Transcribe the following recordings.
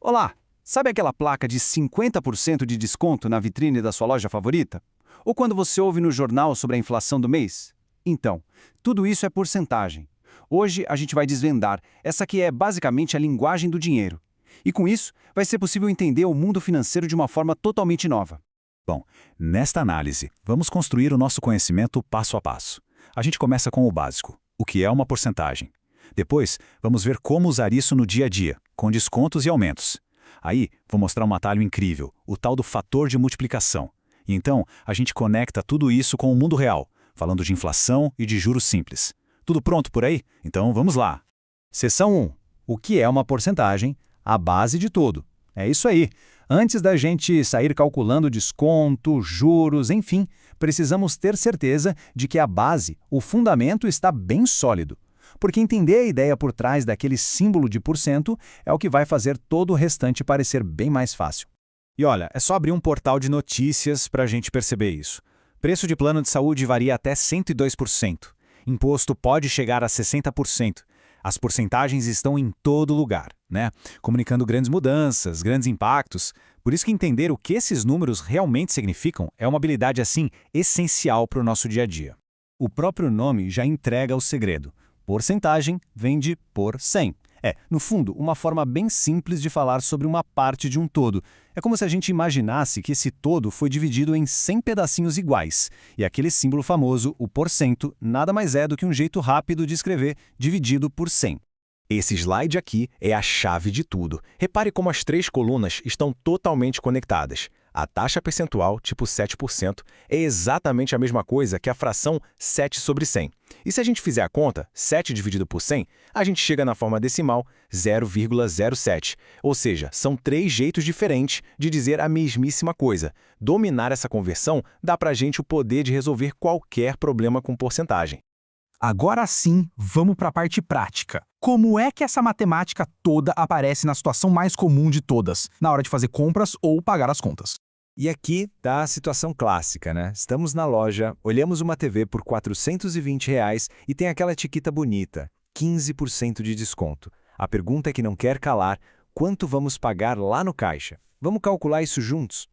Olá, sabe aquela placa de 50% de desconto na vitrine da sua loja favorita? Ou quando você ouve no jornal sobre a inflação do mês? Então, tudo isso é porcentagem. Hoje a gente vai desvendar essa que é basicamente a linguagem do dinheiro. E com isso, vai ser possível entender o mundo financeiro de uma forma totalmente nova. Bom, nesta análise, vamos construir o nosso conhecimento passo a passo. A gente começa com o básico, o que é uma porcentagem. Depois, vamos ver como usar isso no dia a dia, com descontos e aumentos. Aí, vou mostrar um atalho incrível, o tal do fator de multiplicação. E então, a gente conecta tudo isso com o mundo real, falando de inflação e de juros simples. Tudo pronto por aí? Então, vamos lá. Seção 1. O que é uma porcentagem? A base de tudo. É isso aí. Antes da gente sair calculando desconto, juros, enfim, precisamos ter certeza de que a base, o fundamento, está bem sólido. Porque entender a ideia por trás daquele símbolo de porcento é o que vai fazer todo o restante parecer bem mais fácil. E olha, é só abrir um portal de notícias para a gente perceber isso. Preço de plano de saúde varia até 102%. Imposto pode chegar a 60%. As porcentagens estão em todo lugar, né? Comunicando grandes mudanças, grandes impactos. Por isso que entender o que esses números realmente significam é uma habilidade, assim, essencial para o nosso dia a dia. O próprio nome já entrega o segredo. Porcentagem vem de por 100. É, no fundo, uma forma bem simples de falar sobre uma parte de um todo. É como se a gente imaginasse que esse todo foi dividido em 100 pedacinhos iguais. E aquele símbolo famoso, o porcento, nada mais é do que um jeito rápido de escrever dividido por 100. Esse slide aqui é a chave de tudo. Repare como as três colunas estão totalmente conectadas. A taxa percentual, tipo 7%, é exatamente a mesma coisa que a fração 7 sobre 100. E se a gente fizer a conta, 7 dividido por 100, a gente chega na forma decimal 0,07. Ou seja, são três jeitos diferentes de dizer a mesmíssima coisa. Dominar essa conversão dá pra gente o poder de resolver qualquer problema com porcentagem. Agora sim, vamos para a parte prática. Como é que essa matemática toda aparece na situação mais comum de todas, na hora de fazer compras ou pagar as contas? E aqui tá a situação clássica, né? Estamos na loja, olhamos uma TV por R$ 420 e tem aquela etiqueta bonita, 15% de desconto. A pergunta que não quer calar, quanto vamos pagar lá no caixa? Vamos calcular isso juntos?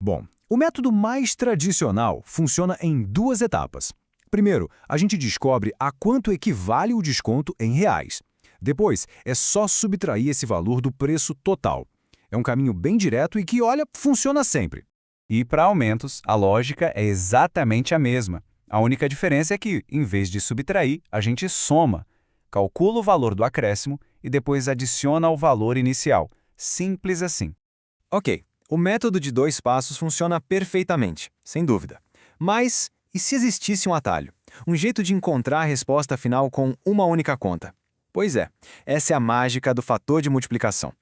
Bom, o método mais tradicional funciona em duas etapas. Primeiro, a gente descobre a quanto equivale o desconto em reais. Depois, é só subtrair esse valor do preço total. É um caminho bem direto e que, olha, funciona sempre. E para aumentos, a lógica é exatamente a mesma. A única diferença é que, em vez de subtrair, a gente soma. Calcula o valor do acréscimo e depois adiciona o valor inicial. Simples assim. Ok, o método de 2 passos funciona perfeitamente, sem dúvida. Mas e se existisse um atalho? Um jeito de encontrar a resposta final com uma única conta? Pois é, essa é a mágica do fator de multiplicação.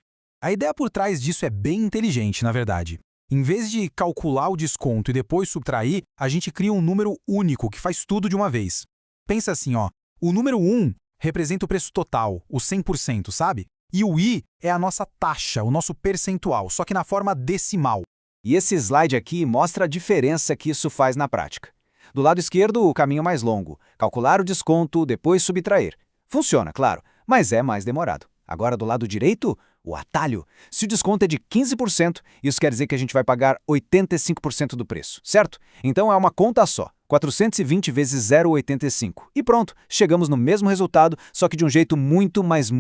A ideia por trás disso é bem inteligente, na verdade. Em vez de calcular o desconto e depois subtrair, a gente cria um número único que faz tudo de uma vez. Pensa assim, ó, o número 1 representa o preço total, o 100%, sabe? E o i é a nossa taxa, o nosso percentual, só que na forma decimal. E esse slide aqui mostra a diferença que isso faz na prática. Do lado esquerdo, o caminho mais longo, calcular o desconto, depois subtrair. Funciona, claro, mas é mais demorado. Agora, do lado direito, o atalho. Se o desconto é de 15%, isso quer dizer que a gente vai pagar 85% do preço, certo? Então é uma conta só, 420 vezes 0,85. E pronto, chegamos no mesmo resultado, só que de um jeito muito mais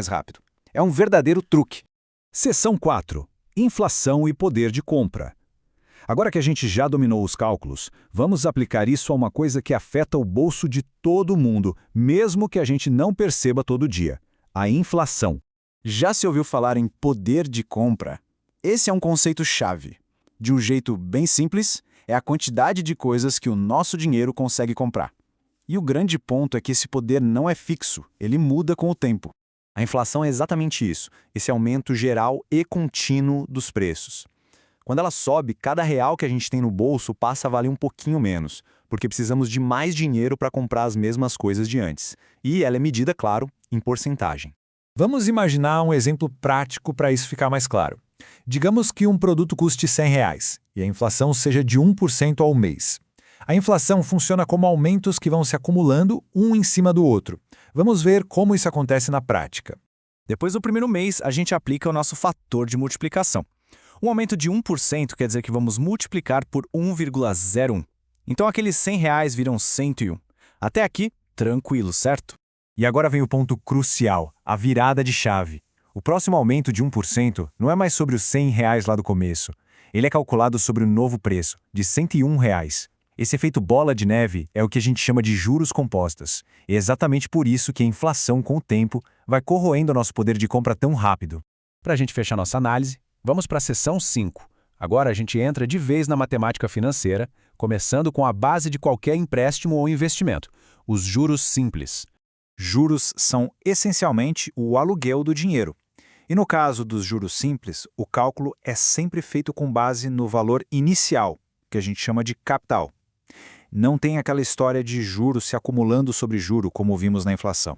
rápido. É um verdadeiro truque. Seção 4. Inflação e poder de compra. Agora que a gente já dominou os cálculos, vamos aplicar isso a uma coisa que afeta o bolso de todo mundo, mesmo que a gente não perceba todo dia: a inflação. Já se ouviu falar em poder de compra? Esse é um conceito-chave. De um jeito bem simples, é a quantidade de coisas que o nosso dinheiro consegue comprar. E o grande ponto é que esse poder não é fixo, ele muda com o tempo. A inflação é exatamente isso, esse aumento geral e contínuo dos preços. Quando ela sobe, cada real que a gente tem no bolso passa a valer um pouquinho menos, porque precisamos de mais dinheiro para comprar as mesmas coisas de antes. E ela é medida, claro, em porcentagem. Vamos imaginar um exemplo prático para isso ficar mais claro. Digamos que um produto custe R$ 100 e a inflação seja de 1% ao mês. A inflação funciona como aumentos que vão se acumulando um em cima do outro. Vamos ver como isso acontece na prática. Depois do primeiro mês, a gente aplica o nosso fator de multiplicação. Um aumento de 1% quer dizer que vamos multiplicar por 1,01. Então aqueles R$100 viram 101. Até aqui, tranquilo, certo? E agora vem o ponto crucial, a virada de chave. O próximo aumento de 1% não é mais sobre os R$100 lá do começo. Ele é calculado sobre o novo preço, de R$101. Esse efeito bola de neve é o que a gente chama de juros compostos. E é exatamente por isso que a inflação, com o tempo, vai corroendo nosso poder de compra tão rápido. Para a gente fechar nossa análise, vamos para a seção 5. Agora a gente entra de vez na matemática financeira, começando com a base de qualquer empréstimo ou investimento, os juros simples. Juros são essencialmente o aluguel do dinheiro. E no caso dos juros simples, o cálculo é sempre feito com base no valor inicial, que a gente chama de capital. Não tem aquela história de juros se acumulando sobre juro, como vimos na inflação.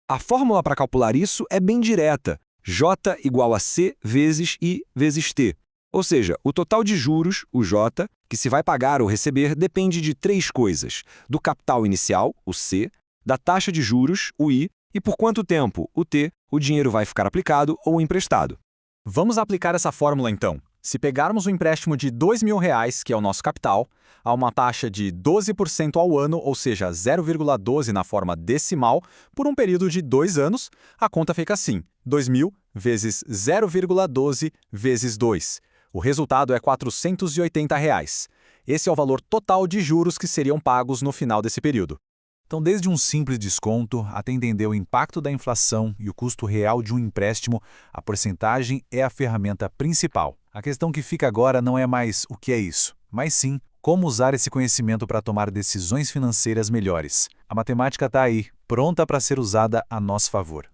A fórmula para calcular isso é bem direta. J igual a C vezes I vezes T. Ou seja, o total de juros, o J, que se vai pagar ou receber, depende de três coisas: do capital inicial, o C, da taxa de juros, o I, e por quanto tempo, o T, o dinheiro vai ficar aplicado ou emprestado. Vamos aplicar essa fórmula então. Se pegarmos um empréstimo de R$2.000, que é o nosso capital, a uma taxa de 12% ao ano, ou seja, 0,12 na forma decimal, por um período de 2 anos, a conta fica assim: 2.000 vezes 0,12 vezes 2. O resultado é R$480. Esse é o valor total de juros que seriam pagos no final desse período. Então, desde um simples desconto até entender o impacto da inflação e o custo real de um empréstimo, a porcentagem é a ferramenta principal. A questão que fica agora não é mais o que é isso, mas sim como usar esse conhecimento para tomar decisões financeiras melhores. A matemática está aí, pronta para ser usada a nosso favor.